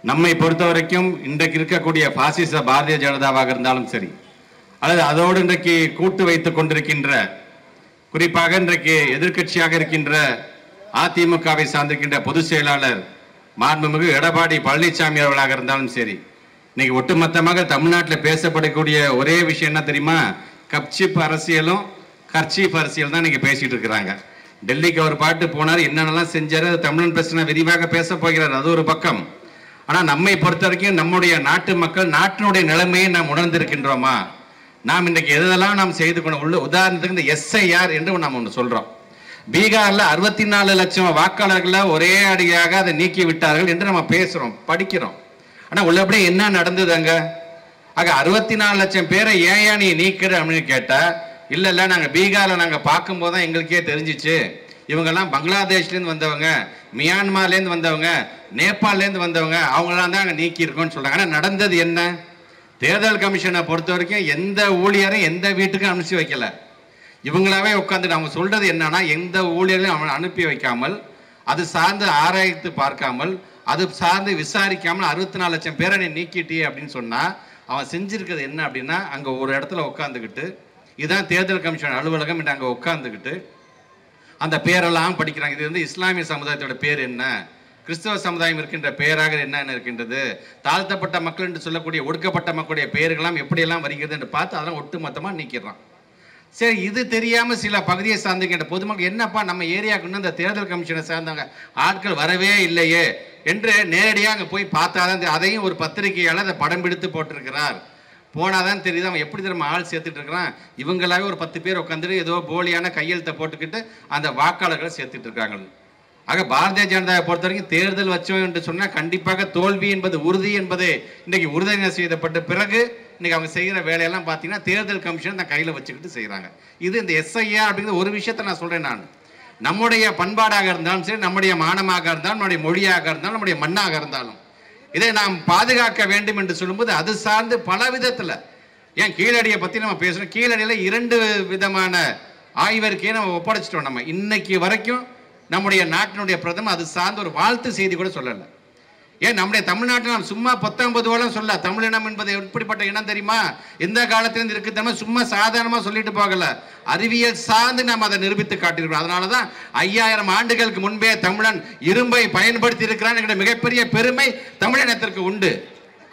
நம்மை பொறுத்த வரைக்கும் இன்றைக்கு இருக்கக்கூடிய பாசிச பாரதிய ஜனதாவாக இருந்தாலும் சரி, அல்லது அதோடு இன்றைக்கு கூட்டு வைத்துக் கொண்டிருக்கின்ற, குறிப்பாக இன்றைக்கு எதிர்க்கட்சியாக இருக்கின்ற அதிமுகவை சார்ந்திருக்கின்ற பொதுச் செயலாளர் மாண்புமிகு எடப்பாடி பழனிசாமி அவர்களாக இருந்தாலும் சரி, இன்னைக்கு ஒட்டுமொத்தமாக தமிழ்நாட்டில் பேசப்படக்கூடிய ஒரே விஷயம் என்ன தெரியுமா? கப்சிப் அரசியலும் கர்ச்சீப் அரசியல் தான் இன்னைக்கு பேசிட்டு இருக்கிறாங்க. டெல்லிக்கு அவர் பாட்டு போனார், என்னென்னலாம் செஞ்சாரு, தமிழன் பிரச்சனை விரிவாக பேச போகிறார், அது ஒரு பக்கம். ஆனால் நம்மை பொறுத்த வரைக்கும் நம்முடைய நாட்டு மக்கள் நாட்டினுடைய நிலைமையை நாம் உணர்ந்திருக்கின்றோமா? நாம் இன்றைக்கு எதெல்லாம் நாம் செய்து கொள்ள, உதாரணத்துக்கு இந்த எஸ்ஐஆர் என்று நாம் ஒன்று சொல்றோம். பீகார்ல 64 லட்சம் வாக்காளர்களை ஒரே அடியாக அதை நீக்கி விட்டார்கள் என்று நம்ம பேசுறோம், படிக்கிறோம். ஆனா உள்ளபடியே என்ன நடந்தது அங்க? ஆக 64 லட்சம் பேரை ஏன் நீ நீக்கிற அப்படின்னு கேட்டா, இல்ல நாங்க பீகார்ல நாங்க பார்க்கும் போதுதான் எங்களுக்கே தெரிஞ்சிச்சு, இவங்கெல்லாம் பங்களாதேஷ்லேருந்து வந்தவங்க, மியான்மர்லேருந்து வந்தவங்க, நேபாளிலேருந்து வந்தவங்க, அவங்களாம் தான் அங்கே நீக்கி இருக்கோம்னு சொல்றாங்க. ஆனால் நடந்தது என்ன? தேர்தல் கமிஷனை பொறுத்த வரைக்கும் எந்த ஊழியரையும் எந்த வீட்டுக்கும் அனுப்பிச்சு வைக்கல. இவங்களாவே உட்காந்துட்டு அவங்க சொல்றது என்னன்னா, எந்த ஊழியரையும் அவனை அனுப்பி வைக்காமல், அது சார்ந்து ஆராய்த்து பார்க்காமல், அது சார்ந்து விசாரிக்காமல் 64 லட்சம் பேரை நீ நீக்கிட்டியே அப்படின்னு சொன்னா, அவன் செஞ்சிருக்கிறது என்ன அப்படின்னா, அங்க ஒரு இடத்துல உட்காந்துக்கிட்டு, இதுதான் தேர்தல் கமிஷன் அலுவலகம் என்று அங்கே உட்காந்துக்கிட்டு அந்த பேரெல்லாம் படிக்கிறாங்க. இது வந்து இஸ்லாமிய சமுதாயத்தோட பேர் என்ன, கிறிஸ்தவ சமுதாயம் இருக்கின்ற பெயராக என்ன இருக்கின்றது, தாழ்த்தப்பட்ட மக்கள் என்று சொல்லக்கூடிய ஒடுக்கப்பட்ட மக்களுடைய பெயர்களெல்லாம் எப்படியெல்லாம் வருகிறது என்று பார்த்து அதெல்லாம் ஒட்டுமொத்தமாக நீக்கிடுறான். சரி, இது தெரியாமல் சில பகுதியை சார்ந்துக்கின்ற பொதுமக்கள், என்னப்பா நம்ம ஏரியாவுக்கு இன்னும் இந்த தேர்தல் கமிஷனை சார்ந்தவங்க ஆட்கள் வரவே இல்லையே என்று நேரடியாக அங்கே போய் பார்த்தாதான், அதையும் ஒரு பத்திரிகையால் அதை படம் பிடித்து போட்டிருக்கிறார். போனாதான் தெரியுது அவன் எப்படி திரும்ப ஆள் சேர்த்துட்டு இருக்கிறான். இவங்களாவே ஒரு 10 பேர் உட்காந்துட்டு ஏதோ போலியான கையெழுத்தை போட்டுக்கிட்டு அந்த வாக்காளர்களை சேர்த்துட்டு இருக்காங்க. ஆக பாரதிய ஜனதாவை பொறுத்த வரைக்கும் தேர்தல் வச்சோம் என்று சொன்னால் கண்டிப்பாக தோல்வி என்பது உறுதி என்பது இன்றைக்கு உறுதி செய்யப்பட்ட பிறகு இன்னைக்கு அவங்க செய்கிற வேலையெல்லாம் பார்த்தீங்கன்னா தேர்தல் கமிஷன் தான் கையில் வச்சுக்கிட்டு செய்கிறாங்க. இது இந்த எஸ்ஐஆர் அப்படிங்கிற ஒரு விஷயத்தை நான் சொல்கிறேன். நான் நம்முடைய பண்பாடாக இருந்தாலும் சரி, நம்முடைய மானமாக இருந்தாலும், நம்முடைய மொழியாக இருந்தாலும், நம்முடைய மண்ணாக இருந்தாலும், இதை நாம் பாதுகாக்க வேண்டும் என்று சொல்லும்போது அது சார்ந்து பல விதத்தில், ஏன் கீழடியை பற்றி நம்ம பேசுகிறோம், கீழடியில் 2 விதமான ஆய்வறிக்கையை நம்ம ஒப்படைச்சிட்டோம். நம்ம இன்னைக்கு வரைக்கும் நம்முடைய நாட்டினுடைய பிரதமர் அது சார்ந்த ஒரு வாழ்த்து செய்தி கூட சொல்லலை. ஏன் நம்முடைய தமிழ்நாட்டில் நாம் சும்மா 19 வருடம் சொல்ல, தமிழினம் என்பது எப்படிப்பட்ட இனம் தெரியுமா, எந்த காலத்திலிருந்து இருக்கு தெரியுமா, சும்மா சாதாரணமாக சொல்லிட்டு போகல, அறிவியல் சார்ந்து நாம் அதை நிரூபித்து காட்டியிருக்கிறோம். அதனால தான் 5000 ஆண்டுகளுக்கு முன்பே தமிழன் இரும்பை பயன்படுத்தி இருக்கிறான் என்கிற மிகப்பெரிய பெருமை தமிழினத்திற்கு உண்டு.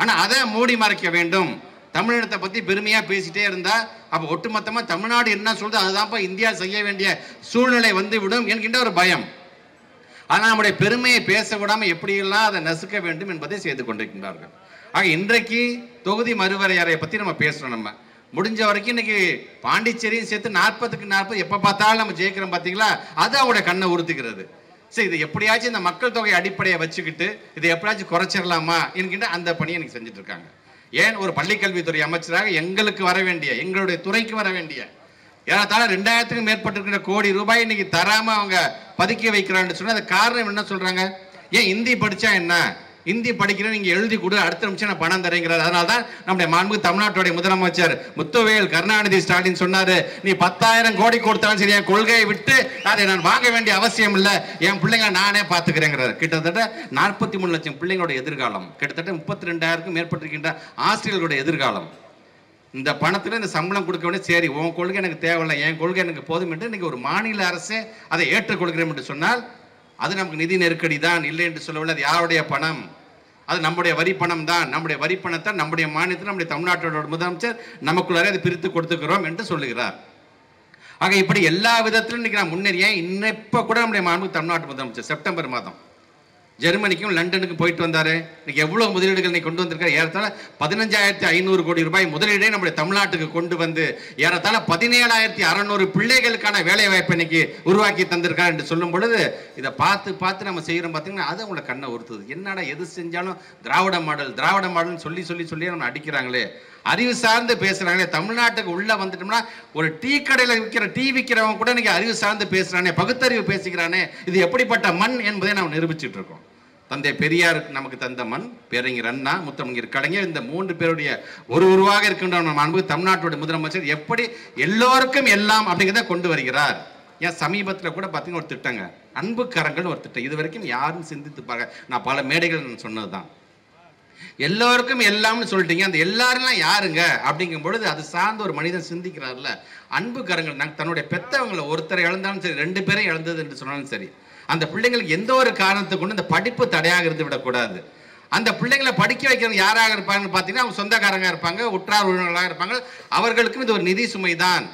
ஆனால் அதை மூடி மறைக்க வேண்டும். தமிழினத்தை பற்றி பெருமையாக பேசிட்டே இருந்தால் அப்போ ஒட்டுமொத்தமாக தமிழ்நாடு என்ன சொல்றது அதுதான்ப்பா இந்தியா செய்ய வேண்டிய சூழ்நிலை வந்து விடும் என்கின்ற ஒரு பயம். ஆனால் நம்முடைய பெருமையை பேச விடாமல் எப்படியெல்லாம் அதை நசுக்க வேண்டும் என்பதை செய்து கொண்டிருக்கின்றார்கள். ஆக இன்றைக்கு தொகுதி மறுவரையறையை பற்றி நம்ம பேசுகிறோம். நம்ம முடிஞ்ச வரைக்கும் இன்னைக்கு பாண்டிச்சேரியும் சேர்த்து 40க்கு 40 எப்போ பார்த்தாலும் நம்ம ஜெயிக்கிறோம் பார்த்தீங்களா, அது அவங்களுடைய கண்ணை உறுத்துகிறது. சரி, இது எப்படியாச்சும் இந்த மக்கள் தொகை அடிப்படையை வச்சுக்கிட்டு இதை எப்படியாச்சும் குறைச்சிடலாமா என்கின்ற அந்த பணியை இன்னைக்கு செஞ்சுட்டு இருக்காங்க. ஏன் ஒரு பள்ளிக்கல்வித்துறை அமைச்சராக எங்களுக்கு வர வேண்டிய, எங்களுடைய துறைக்கு வர வேண்டிய ஏறத்தாழ 2000க்கும் மேற்பட்டிருக்கிற கோடி ரூபாய் இன்னைக்கு தராம அவங்க பதுக்கி வைக்கிறான்னு சொன்னா அது காரணம் என்ன சொல்றாங்க? ஏன் இந்தி படிச்சா என்ன, இந்தி படிக்கிறேன் நீங்க எழுதி கொடு, அடுத்த நிமிஷம் நான் பணம் தரேங்கிறார். அதனால்தான் நம்முடைய மாண்புமிகு தமிழ்நாட்டுடைய முதலமைச்சர் முத்துவேல் கருணாநிதி ஸ்டாலின் சொன்னாரு, நீ 10,000 கோடி கொடுத்தாலும் சரி என் கொள்கையை விட்டு அதை நான் வாங்க வேண்டிய அவசியம் இல்லை, என் பிள்ளைங்க நானே பார்த்துக்கிறேங்கிறார். கிட்டத்தட்ட 43 லட்சம் பிள்ளைங்களோட எதிர்காலம், கிட்டத்தட்ட 32,000க்கும் மேற்பட்டிருக்கின்ற ஆசிரியர்களுடைய எதிர்காலம். இந்த பணத்தில் இந்த சம்பளம் கொடுக்க வேண்டிய, சரி உன் கொள்கை எனக்கு தேவையில்லை, என் கொள்கை எனக்கு போதும் என்று இன்னைக்கு ஒரு மாநில அரசே அதை ஏற்றுக்கொள்கிறேன் என்று சொன்னால் அது நமக்கு நிதி நெருக்கடி தான், இல்லை என்று சொல்லவில்லை. அது யாருடைய பணம்? அது நம்முடைய வரி பணம் தான். நம்முடைய வரி பணத்தை நம்முடைய மாநிலத்தில் நம்முடைய தமிழ்நாட்டோட முதலமைச்சர் நமக்குள்ளாரே அதை பிரித்து கொடுத்துக்கிறோம் என்று சொல்லுகிறார். ஆக இப்படி எல்லா விதத்திலும் இன்னைக்கு நான் முன்னேறிய, இப்போ கூட நம்முடைய மாண்புமிகு தமிழ்நாட்டு முதலமைச்சர் செப்டம்பர் மாதம் ஜெர்மனிக்கும் லண்டனுக்கும் போயிட்டு வந்தாரு. இன்னைக்கு எவ்வளவு முதலீடுகள் நீ கொண்டு வந்திருக்காரு? ஏறத்தாழ 15,500 கோடி ரூபாய் முதலீடே நம்முடைய தமிழ்நாட்டுக்கு கொண்டு வந்து ஏறத்தாழ 17,600 பிள்ளைகளுக்கான வேலை வாய்ப்பை இன்னைக்கு உருவாக்கி தந்திருக்காரு என்று சொல்லும் பொழுது இதை பார்த்து நம்ம செய்யறோம். பார்த்தீங்கன்னா அது அவங்கள கண்ணை உறுத்துது. என்னடா எது செஞ்சாலும் திராவிட மாடல் சொல்லி நம்ம அடிக்கிறாங்களே, அறிவு சார்ந்து பேசுறாங்களே. தமிழ்நாட்டுக்கு உள்ள வந்துட்டோம்னா ஒரு டீ கடையில் டீ விற்கிறவங்க கூட இன்னைக்கு அறிவு சார்ந்து பேசுறானே, பகுத்தறிவு பேசிக்கிறானே. இது எப்படிப்பட்ட மண் என்பதை நாம் நிரூபிச்சுட்டு இருக்கோம். தந்தை பெரியார் நமக்கு தந்த மண், பேரறிஞர் அண்ணா, முத்தமிழர் கலைஞர், இந்த 3 பேருடைய உருவாக இருக்கின்ற மாண்பு தமிழ்நாட்டுடைய முதலமைச்சர் எப்படி எல்லோருக்கும் எல்லாம் அப்படிங்கிறத கொண்டு வருகிறார். ஏன் சமீபத்தில் கூட பார்த்தீங்கன்னா ஒரு திட்டங்க, அன்பு கரங்கள் ஒரு திட்டம், இது வரைக்கும் யாரும் சிந்தித்து பாருங்க. நான் பல மேடைகள் சொன்னது தான். எல்லோருக்கும் எல்லாம்னு சொல்லிட்டீங்க, அந்த எல்லாருலாம் யாருங்க அப்படிங்கும் பொழுது அது சார்ந்த ஒரு மனிதன் சிந்திக்கிறார்ல. அன்பு கரங்கள் தன்னுடைய பெத்தவங்களை ஒருத்தரை இழந்தாலும் சரி, 2 பேரும் இழந்தது என்று சொன்னாலும் சரி, அந்த பிள்ளைங்களுக்கு எந்த ஒரு காரணத்தை கொண்டு இந்த படிப்பு தடையாக இருந்து விடக்கூடாது. அந்த பிள்ளைங்களை படிக்க வைக்கிறது யாராக இருப்பாங்கன்னு பார்த்தீங்கன்னா அவங்க சொந்தக்காரங்க இருப்பாங்க, உற்றார் உறவினர்களாக இருப்பாங்க. அவர்களுக்கும் இது ஒரு நிதி சுமை தான்.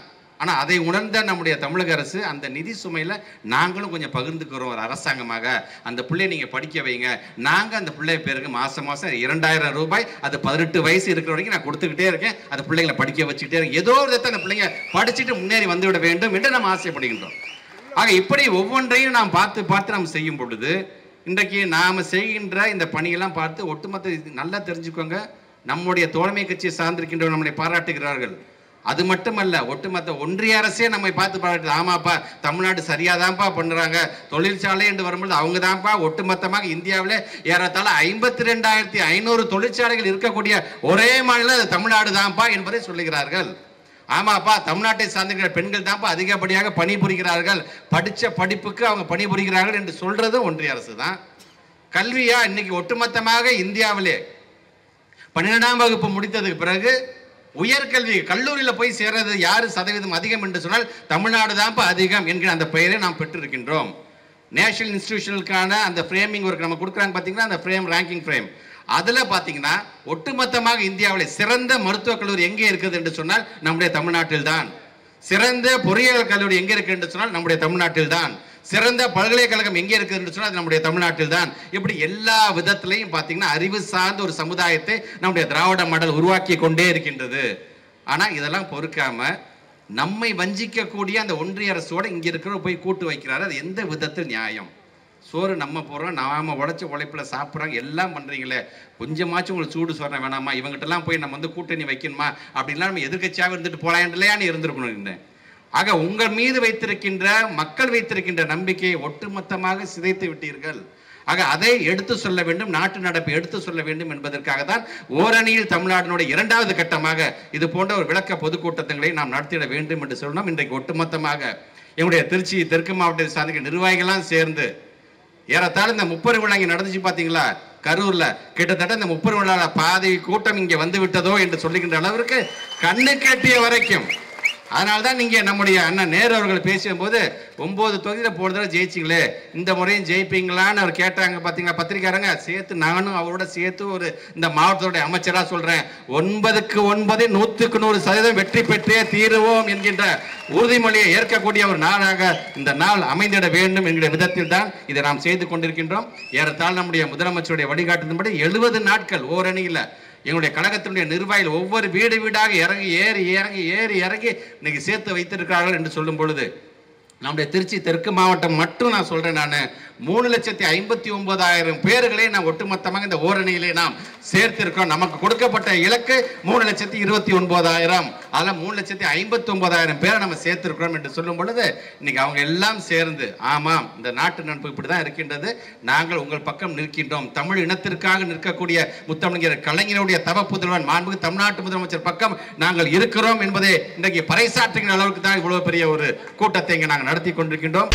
ஆனால் அதை உணர்ந்த நம்முடைய தமிழக அரசு அந்த நிதி சுமையில் நாங்களும் கொஞ்சம் பகிர்ந்துக்கிறோம். ஒரு அரசாங்கமாக அந்த பிள்ளையை நீங்கள் படிக்க வைங்க, நாங்கள் அந்த பிள்ளை பேருக்கு மாதம் 2000 ரூபாய், அது 18 வயசு இருக்கிற வரைக்கும் நான் கொடுத்துக்கிட்டே இருக்கேன். அந்த பிள்ளைங்களை படிக்க வச்சுக்கிட்டே இருக்கேன். ஏதோ ஒரு விதத்தை அந்த பிள்ளைங்க படிச்சுட்டு முன்னேறி வந்துவிட வேண்டும் என்று நம்ம ஆசைப்படுகின்றோம். ஆக இப்படி ஒவ்வொன்றையும் நாம் பார்த்து நாம் செய்யும் பொழுது இன்றைக்கு நாம் செய்கின்ற இந்த பணியெல்லாம் பார்த்து ஒட்டுமொத்த நல்லா தெரிஞ்சுக்கோங்க, நம்முடைய தோழமை கட்சியை சார்ந்திருக்கின்றவர் நம்மளை பாராட்டுகிறார்கள். அது மட்டுமல்ல, ஒட்டுமொத்த ஒன்றிய அரசே நம்மை பார்த்து பாராட்டு. ஆமாப்பா, தமிழ்நாடு சரியாதான்ப்பா பண்ணுறாங்க, தொழிற்சாலை என்று வரும்பொழுது அவங்க தான்ப்பா ஒட்டுமொத்தமாக இந்தியாவிலே ஏறத்தாழ 52,500 தொழிற்சாலைகள் இருக்கக்கூடிய ஒரே மாநிலம் அது தமிழ்நாடு தான்ப்பா என்பதை சொல்லுகிறார்கள். ஆமாப்பா, தமிழ்நாட்டை சார்ந்திருக்கிற பெண்கள் தான்ப்பா அதிகப்படியாக பணிபுரிகிறார்கள், படித்த படிப்புக்கு அவங்க பணிபுரிகிறார்கள் என்று சொல்றதும் ஒன்றிய அரசு தான். கல்வியா இன்னைக்கு ஒட்டுமொத்தமாக இந்தியாவிலே 12ஆம் வகுப்பு முடித்ததுக்கு பிறகு உயர்கல்வி கல்லூரியில் போய் சேர்றது யாரு சதவீதம் அதிகம் என்று சொன்னால் தமிழ்நாடு தான்ப்பா அதிகம் என்கிற அந்த பெயரை நாம் பெற்றிருக்கின்றோம். நேஷனல் இன்ஸ்டிடியூஷனுக்கான அந்த ஃப்ரேமிங் ஒர்க் நம்ம கொடுக்குறாங்க பார்த்தீங்கன்னா, அந்த ஃப்ரேம் ரேங்கிங் ஃப்ரேம் அதில் பார்த்தீங்கன்னா ஒட்டுமொத்தமாக இந்தியாவில் சிறந்த மருத்துவக் கல்லூரி எங்கே இருக்குது என்று சொன்னால் நம்முடைய தமிழ்நாட்டில் தான். சிறந்த பொறியியல் கல்லூரி எங்கே இருக்கு என்று சொன்னால் நம்முடைய தமிழ்நாட்டில் தான். சிறந்த பல்கலைக்கழகம் எங்கே இருக்குது என்று சொன்னால் நம்முடைய தமிழ்நாட்டில் தான். இப்படி எல்லா விதத்திலையும் பார்த்தீங்கன்னா அறிவு சார்ந்த ஒரு சமுதாயத்தை நம்முடைய திராவிட மாடல் உருவாக்கி கொண்டே இருக்கின்றது. ஆனால் இதெல்லாம் பொறுக்காம நம்மை வஞ்சிக்கக்கூடிய அந்த ஒன்றிய அரசோடு இங்கே இருக்கிற போய் கூட்டு வைக்கிறாரு. அது எந்த விதத்தில் நியாயம்? சோறு நம்ம போடுறோம், நாம உழைச்ச உழைப்பில் சாப்பிட்றாங்க, எல்லாம் பண்ணுறீங்களே, கொஞ்சமாச்சும் உங்களுக்கு சூடு சொல்கிறேன் வேணாமா? இவங்ககிட்டலாம் போய் நம்ம கூட்டணி வைக்கணுமா? அப்படின்லாம் நம்ம எதிர்கட்சியாக இருந்துட்டு போகலாம் இல்லையான்னு இருந்திருக்கணும். ஆக உங்கள் மீது வைத்திருக்கின்ற மக்கள் வைத்திருக்கின்ற நம்பிக்கையை ஒட்டுமொத்தமாக சிதைத்து விட்டீர்கள். ஆக அதை எடுத்து சொல்ல வேண்டும், நாட்டு நடப்பை எடுத்து சொல்ல வேண்டும் என்பதற்காக தான் ஓரணியில் தமிழ்நாட்டினுடைய 2வது கட்டமாக இது போன்ற ஒரு விளக்க பொதுக்கூட்டங்களை நாம் நடத்திட வேண்டும் என்று சொல்லணும். இன்றைக்கு ஒட்டுமொத்தமாக எங்களுடைய திருச்சி தெற்கு மாவட்டத்தை சார்ந்த நிர்வாகிகள்லாம் சேர்ந்து ஏறத்தாழ இந்த 30 விழா இங்கே நடந்துச்சு பார்த்தீங்களா கரூர்ல, கிட்டத்தட்ட இந்த 30 விழால பாதி கூட்டம் இங்கே வந்து விட்டதோ என்று சொல்லுகின்ற அளவிற்கு கண்ணு கட்டிய வரைக்கும். அதனால்தான் நீங்க நம்முடைய அண்ணன் நேரு அவர்கள் பேசும்போது 9 தொகுதியில் போன தடவை ஜெயிச்சிங்களே, இந்த முறையும் ஜெயிப்பீங்களான்னு அவர் கேட்டாங்க பார்த்தீங்களா பத்திரிக்காரங்க. சேர்த்து நானும் அவரோட சேர்த்து ஒரு இந்த மாவட்டத்துடைய அமைச்சராக சொல்றேன், 9க்கு 9 100% வெற்றி பெற்றே தீருவோம் என்கின்ற உறுதிமொழியை ஏற்கக்கூடிய ஒரு நாளாக இந்த நாள் அமைந்திட வேண்டும் என்கிற விதத்தில் தான் இதை நாம் செய்து கொண்டிருக்கின்றோம். ஏறத்தாழ நம்முடைய முதலமைச்சருடைய வழிகாட்டுதன்படி 70 நாட்கள் ஓரணியில் எங்களுடைய கழகத்தினுடைய நிர்வாகிகள் ஒவ்வொரு வீடு வீடாக இறங்கி ஏறி இன்னைக்கு சேர்த்து வைத்திருக்கிறார்கள் என்று சொல்லும் பொழுது நம்முடைய திருச்சி தெற்கு மாவட்டம் மட்டும் நான் சொல்றேன், நான் 3,59,000 பேர்களை நான் ஒட்டுமொத்தமாக இந்த ஓரணியிலே நாம் சேர்த்திருக்கிறோம். நமக்கு கொடுக்கப்பட்ட இலக்கு 3,29,000, அதில் 3,59,000 பேரை நம்ம சேர்த்திருக்கிறோம் என்று சொல்லும் பொழுது இன்னைக்கு அவங்க எல்லாம் சேர்ந்து ஆமாம் இந்த நாட்டு நட்பு இப்படிதான் இருக்கின்றது, நாங்கள் உங்கள் பக்கம் நிற்கின்றோம், தமிழ் இனத்திற்காக நிற்கக்கூடிய முத்தமிழர் கலைஞருடைய தவ புதல்வன் மாண்புமிகு தமிழ்நாட்டு முதலமைச்சர் பக்கம் நாங்கள் இருக்கிறோம் என்பதை இன்றைக்கு பறைசாற்றுகிற அளவுக்கு தான் இவ்வளவு பெரிய ஒரு கூட்டத்தை இங்கே நாங்கள் நடத்தி கொண்டிருக்கின்றோம்.